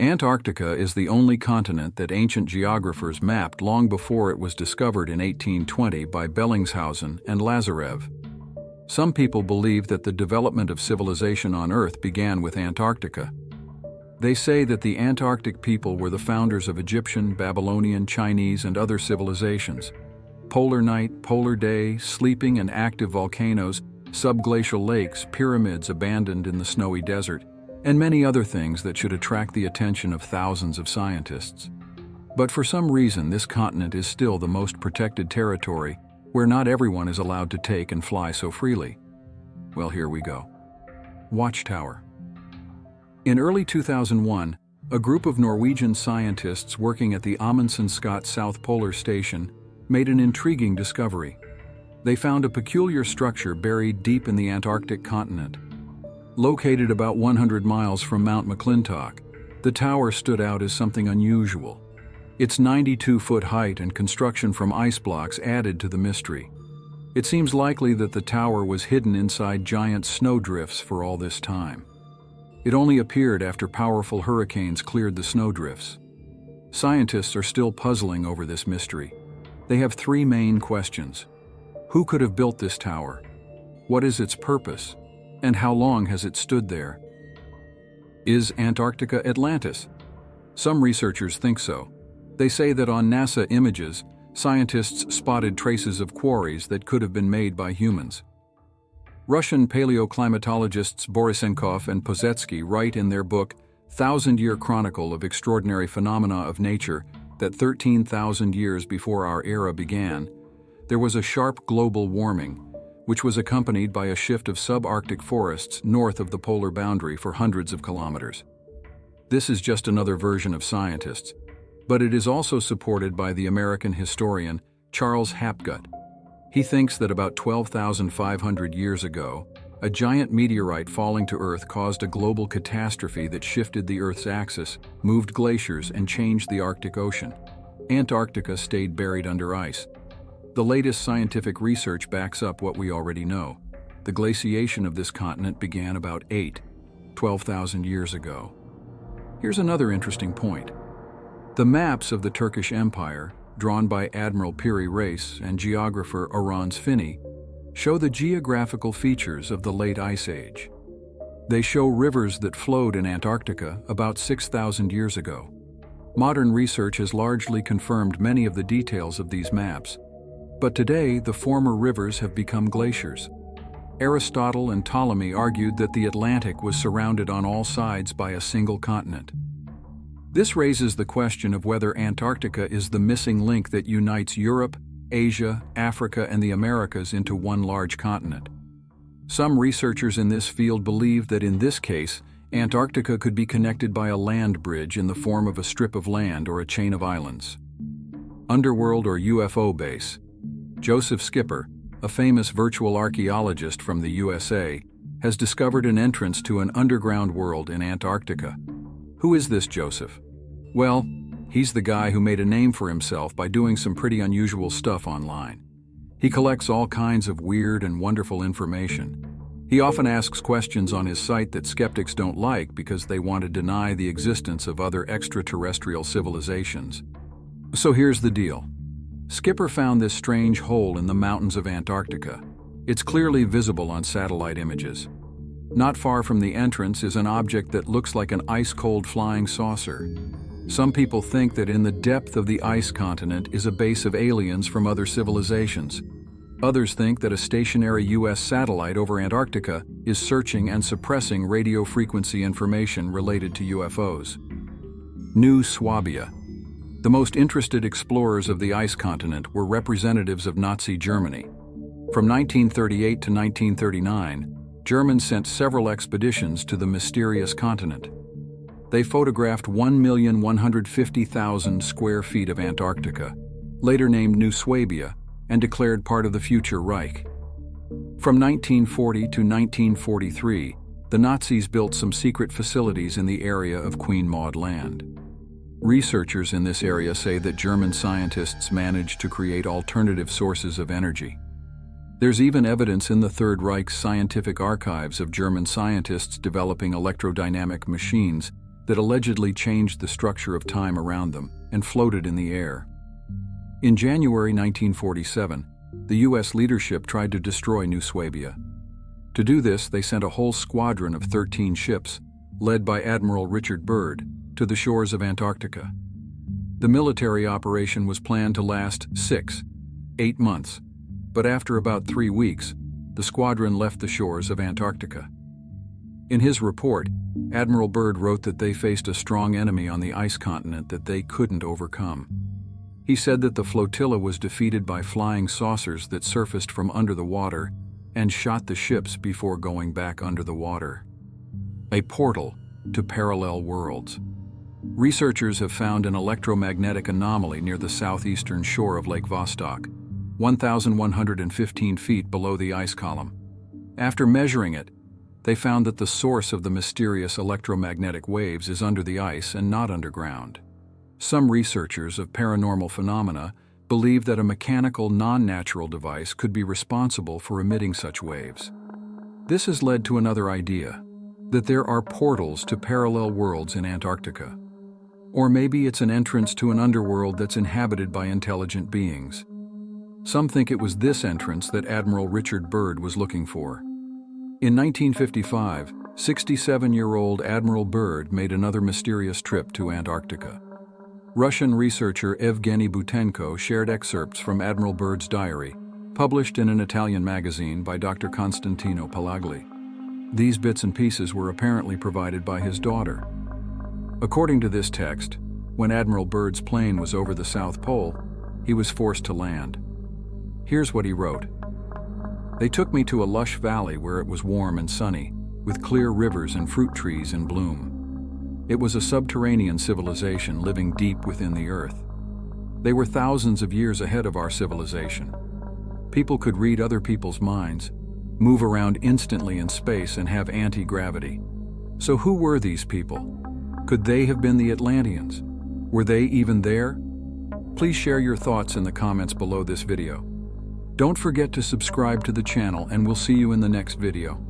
Antarctica is the only continent that ancient geographers mapped long before it was discovered in 1820 by Bellingshausen and Lazarev. Some people believe that the development of civilization on Earth began with Antarctica. They say that the Antarctic people were the founders of Egyptian, Babylonian, Chinese, and other civilizations. Polar night, polar day, sleeping and active volcanoes, subglacial lakes, pyramids abandoned in the snowy desert, and many other things that should attract the attention of thousands of scientists. But for some reason, this continent is still the most protected territory where not everyone is allowed to take and fly so freely. Well, here we go. Watchtower. In early 2001, a group of Norwegian scientists working at the Amundsen-Scott South Polar Station made an intriguing discovery. They found a peculiar structure buried deep in the Antarctic continent. Located about 100 miles from Mount McClintock, the tower stood out as something unusual. Its 92-foot height and construction from ice blocks added to the mystery. It seems likely that the tower was hidden inside giant snowdrifts for all this time. It only appeared after powerful hurricanes cleared the snowdrifts. Scientists are still puzzling over this mystery. They have three main questions. Who could have built this tower? What is its purpose? And how long has it stood there? Is Antarctica Atlantis? Some researchers think so. They say that on NASA images, scientists spotted traces of quarries that could have been made by humans. Russian paleoclimatologists Borisenkov and Pozetsky write in their book, Thousand-Year Chronicle of Extraordinary Phenomena of Nature, that 13,000 years before our era began, there was a sharp global warming, which was accompanied by a shift of subarctic forests north of the polar boundary for hundreds of kilometers. This is just another version of scientists, but it is also supported by the American historian Charles Hapgood. He thinks that about 12,500 years ago, a giant meteorite falling to Earth caused a global catastrophe that shifted the Earth's axis, moved glaciers, and changed the Arctic Ocean. Antarctica stayed buried under ice. The latest scientific research backs up what we already know. The glaciation of this continent began about 12,000 years ago. Here's another interesting point. The maps of the Turkish Empire, drawn by Admiral Piri Reis and geographer Orhan Finney, show the geographical features of the late Ice Age. They show rivers that flowed in Antarctica about 6,000 years ago. Modern research has largely confirmed many of the details of these maps. But today, the former rivers have become glaciers. Aristotle and Ptolemy argued that the Atlantic was surrounded on all sides by a single continent. This raises the question of whether Antarctica is the missing link that unites Europe, Asia, Africa, and the Americas into one large continent. Some researchers in this field believe that in this case, Antarctica could be connected by a land bridge in the form of a strip of land or a chain of islands. Underworld or UFO base. Joseph Skipper, a famous virtual archaeologist from the USA, has discovered an entrance to an underground world in Antarctica. Who is this Joseph? Well, he's the guy who made a name for himself by doing some pretty unusual stuff online. He collects all kinds of weird and wonderful information. He often asks questions on his site that skeptics don't like because they want to deny the existence of other extraterrestrial civilizations. So here's the deal. Skipper found this strange hole in the mountains of Antarctica. It's clearly visible on satellite images. Not far from the entrance is an object that looks like an ice-cold flying saucer. Some people think that in the depth of the ice continent is a base of aliens from other civilizations. Others think that a stationary U.S. satellite over Antarctica is searching and suppressing radio frequency information related to UFOs. New Swabia. The most interested explorers of the ice continent were representatives of Nazi Germany. From 1938 to 1939, Germans sent several expeditions to the mysterious continent. They photographed 1,150,000 square feet of Antarctica, later named New Swabia, and declared part of the future Reich. From 1940 to 1943, the Nazis built some secret facilities in the area of Queen Maud Land. Researchers in this area say that German scientists managed to create alternative sources of energy. There's even evidence in the Third Reich's scientific archives of German scientists developing electrodynamic machines that allegedly changed the structure of time around them and floated in the air. In January 1947, the U.S. leadership tried to destroy New Swabia. To do this, they sent a whole squadron of 13 ships, led by Admiral Richard Byrd, to the shores of Antarctica. The military operation was planned to last 8 months, but after about 3 weeks, the squadron left the shores of Antarctica. In his report, Admiral Byrd wrote that they faced a strong enemy on the ice continent that they couldn't overcome. He said that the flotilla was defeated by flying saucers that surfaced from under the water and shot the ships before going back under the water. A portal to parallel worlds. Researchers have found an electromagnetic anomaly near the southeastern shore of Lake Vostok, 1,115 feet below the ice column. After measuring it, they found that the source of the mysterious electromagnetic waves is under the ice and not underground. Some researchers of paranormal phenomena believe that a mechanical, non-natural device could be responsible for emitting such waves. This has led to another idea, that there are portals to parallel worlds in Antarctica. Or maybe it's an entrance to an underworld that's inhabited by intelligent beings. Some think it was this entrance that Admiral Richard Byrd was looking for. In 1955, 67-year-old Admiral Byrd made another mysterious trip to Antarctica. Russian researcher Evgeny Butenko shared excerpts from Admiral Byrd's diary, published in an Italian magazine by Dr. Constantino Palagli. These bits and pieces were apparently provided by his daughter. According to this text, when Admiral Byrd's plane was over the South Pole, he was forced to land. Here's what he wrote. "They took me to a lush valley where it was warm and sunny, with clear rivers and fruit trees in bloom. It was a subterranean civilization living deep within the earth. They were thousands of years ahead of our civilization. People could read other people's minds, move around instantly in space, and have anti-gravity. So who were these people? Could they have been the Atlanteans? Were they even there? Please share your thoughts in the comments below this video. Don't forget to subscribe to the channel, and we'll see you in the next video.